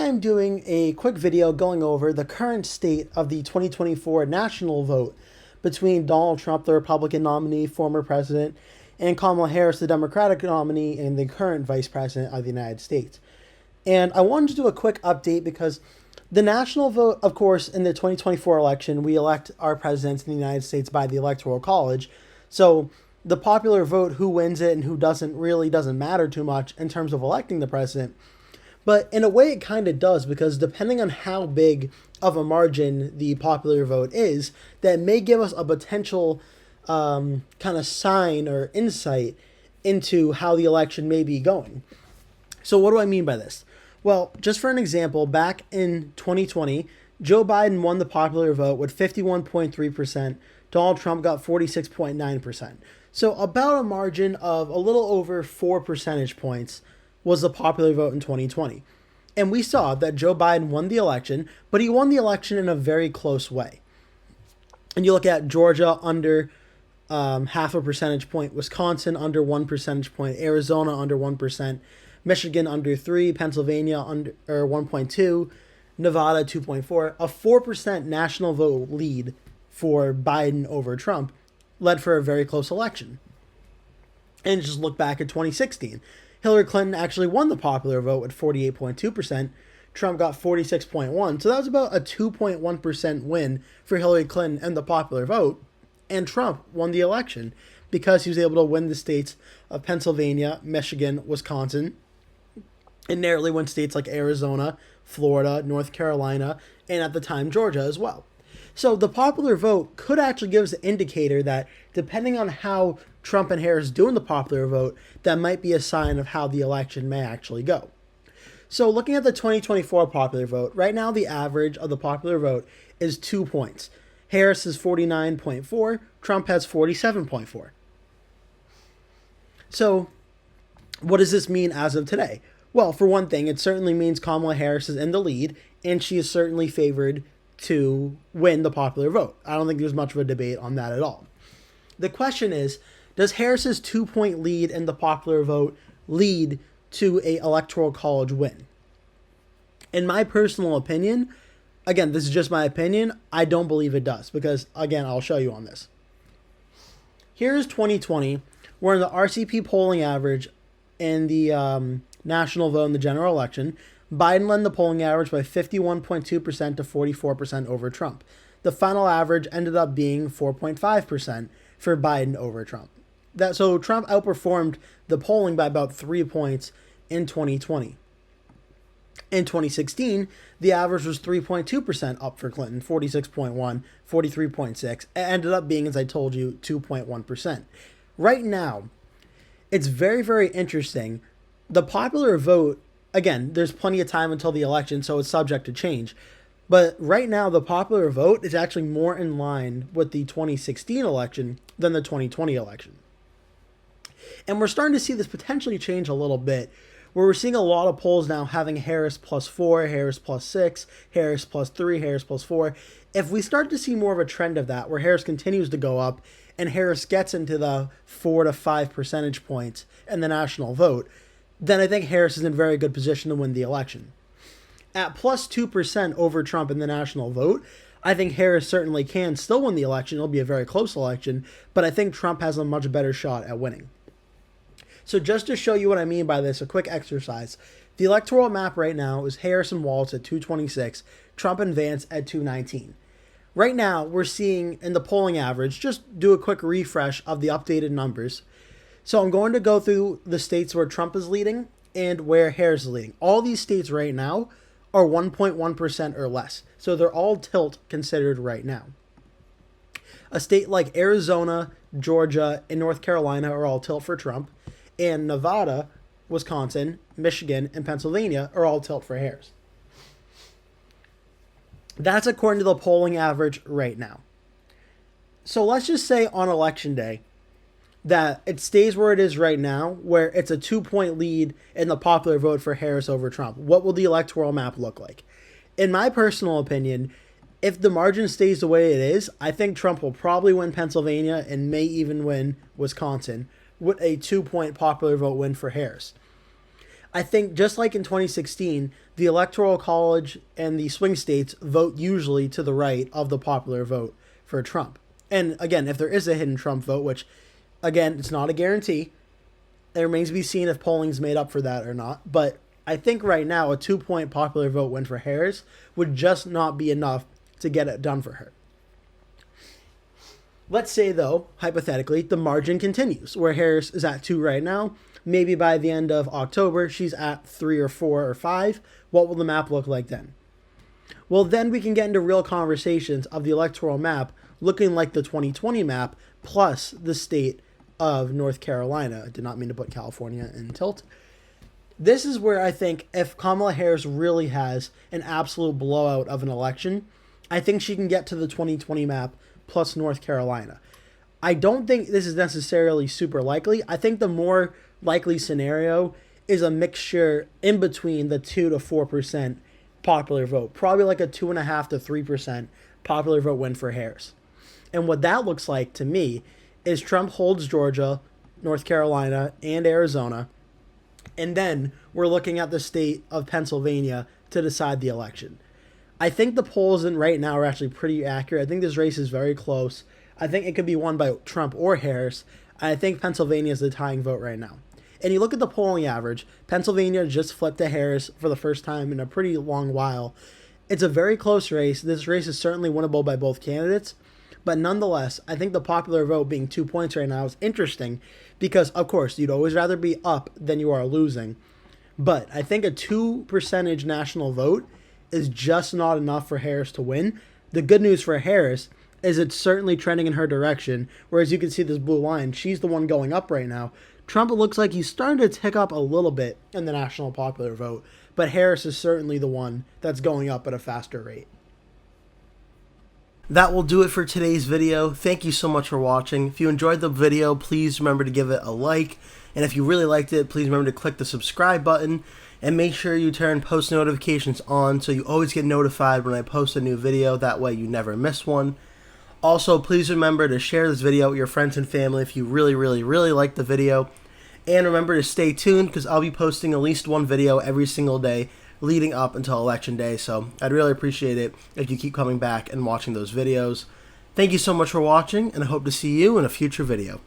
I'm doing a quick video going over the current state of the 2024 national vote between Donald Trump, the Republican nominee, former president, and Kamala Harris, the Democratic nominee and the current vice president of the United States. And I wanted to do a quick update because the national vote, of course, in the 2024 election, we elect our presidents in the United States by the Electoral College. So the popular vote, who wins it and who doesn't, really doesn't matter too much in terms of electing the president. But in a way, it kind of does, because depending on how big of a margin the popular vote is, that may give us a potential kind of sign or insight into how the election may be going. So what do I mean by this? Well, just for an example, back in 2020, Joe Biden won the popular vote with 51.3%. Donald Trump got 46.9%. So about a margin of a little over 4 percentage points was the popular vote in 2020. And we saw that Joe Biden won the election, but he won the election in a very close way. And you look at Georgia under half a percentage point, Wisconsin under 1 percentage point, Arizona under 1%, Michigan under 3, Pennsylvania under 1.2, Nevada 2.4, a 4% national vote lead for Biden over Trump led for a very close election. And just look back at 2016. Hillary Clinton actually won the popular vote with 48.2%. Trump got 46.1%. So that was about a 2.1% win for Hillary Clinton and the popular vote. And Trump won the election because he was able to win the states of Pennsylvania, Michigan, Wisconsin, and narrowly win states like Arizona, Florida, North Carolina, and at the time, Georgia as well. So the popular vote could actually give us an indicator that depending on how Trump and Harris do in the popular vote, that might be a sign of how the election may actually go. So looking at the 2024 popular vote, right now the average of the popular vote is 2 points. Harris is 49.4, Trump has 47.4. So what does this mean as of today? Well, for one thing, it certainly means Kamala Harris is in the lead, and she is certainly favored to win the popular vote. I don't think there's much of a debate on that at all. The question is, does Harris's 2-point lead in the popular vote lead to an electoral college win? In my personal opinion, again, this is just my opinion, I don't believe it does, because, again, I'll show you on this. Here's 2020, where in the RCP polling average in the national vote in the general election, Biden led the polling average by 51.2% to 44% over Trump. The final average ended up being 4.5% for Biden over Trump. So Trump outperformed the polling by about 3 points in 2020. In 2016, the average was 3.2% up for Clinton, 46.1, 43.6. It ended up being, as I told you, 2.1%. Right now, it's very, very interesting. The popular vote, again, there's plenty of time until the election, so it's subject to change. But right now, the popular vote is actually more in line with the 2016 election than the 2020 election. And we're starting to see this potentially change a little bit, where we're seeing a lot of polls now having Harris +4, Harris +6, Harris +3, Harris +4. If we start to see more of a trend of that, where Harris continues to go up and Harris gets into the 4 to 5 percentage points in the national vote, then I think Harris is in a very good position to win the election. At +2% over Trump in the national vote, I think Harris certainly can still win the election. It'll be a very close election, but I think Trump has a much better shot at winning. So just to show you what I mean by this, a quick exercise. The electoral map right now is Harris and Walz at 226, Trump and Vance at 219. Right now, we're seeing in the polling average, just do a quick refresh of the updated numbers. So I'm going to go through the states where Trump is leading and where Harris is leading. All these states right now are 1.1% or less. So they're all tilt considered right now. A state like Arizona, Georgia, and North Carolina are all tilt for Trump. And Nevada, Wisconsin, Michigan, and Pennsylvania are all tilt for Harris. That's according to the polling average right now. So let's just say on election day that it stays where it is right now, where it's a 2-point lead in the popular vote for Harris over Trump. What will the electoral map look like? In my personal opinion, if the margin stays the way it is, I think Trump will probably win Pennsylvania and may even win Wisconsin with a 2-point popular vote win for Harris. I think just like in 2016, the Electoral College and the swing states vote usually to the right of the popular vote for Trump. And again, if there is a hidden Trump vote, which again, it's not a guarantee, it remains to be seen if polling's made up for that or not. But I think right now a 2-point popular vote win for Harris would just not be enough to get it done for her. Let's say, though, hypothetically, the margin continues, where Harris is at 2 right now. Maybe by the end of October, she's at 3 or 4 or 5. What will the map look like then? Well, then we can get into real conversations of the electoral map looking like the 2020 map plus the state of North Carolina. I did not mean to put California in tilt. This is where I think if Kamala Harris really has an absolute blowout of an election, I think she can get to the 2020 map plus North Carolina. I don't think this is necessarily super likely. I think the more likely scenario is a mixture in between the 2 to 4% popular vote, probably like a 2.5 to 3% popular vote win for Harris. And what that looks like to me is Trump holds Georgia, North Carolina, and Arizona, and then we're looking at the state of Pennsylvania to decide the election. I think the polls in right now are actually pretty accurate. I think this race is very close. I think it could be won by Trump or Harris. And I think Pennsylvania is the tying vote right now. And you look at the polling average, Pennsylvania just flipped to Harris for the first time in a pretty long while. It's a very close race. This race is certainly winnable by both candidates. But nonetheless, I think the popular vote being 2 points right now is interesting because, of course, you'd always rather be up than you are losing. But I think a 2% national vote is just not enough for Harris to win. The good news for Harris is it's certainly trending in her direction, whereas you can see this blue line, she's the one going up right now. Trump, it looks like he's starting to tick up a little bit in the national popular vote, but Harris is certainly the one that's going up at a faster rate. That will do it for today's video. Thank you so much for watching. If you enjoyed the video, please remember to give it a like. And if you really liked it, please remember to click the subscribe button. And make sure you turn post notifications on so you always get notified when I post a new video. That way you never miss one. Also, please remember to share this video with your friends and family if you really like the video. And remember to stay tuned because I'll be posting at least one video every single day leading up until Election Day. So I'd really appreciate it if you keep coming back and watching those videos. Thank you so much for watching, and I hope to see you in a future video.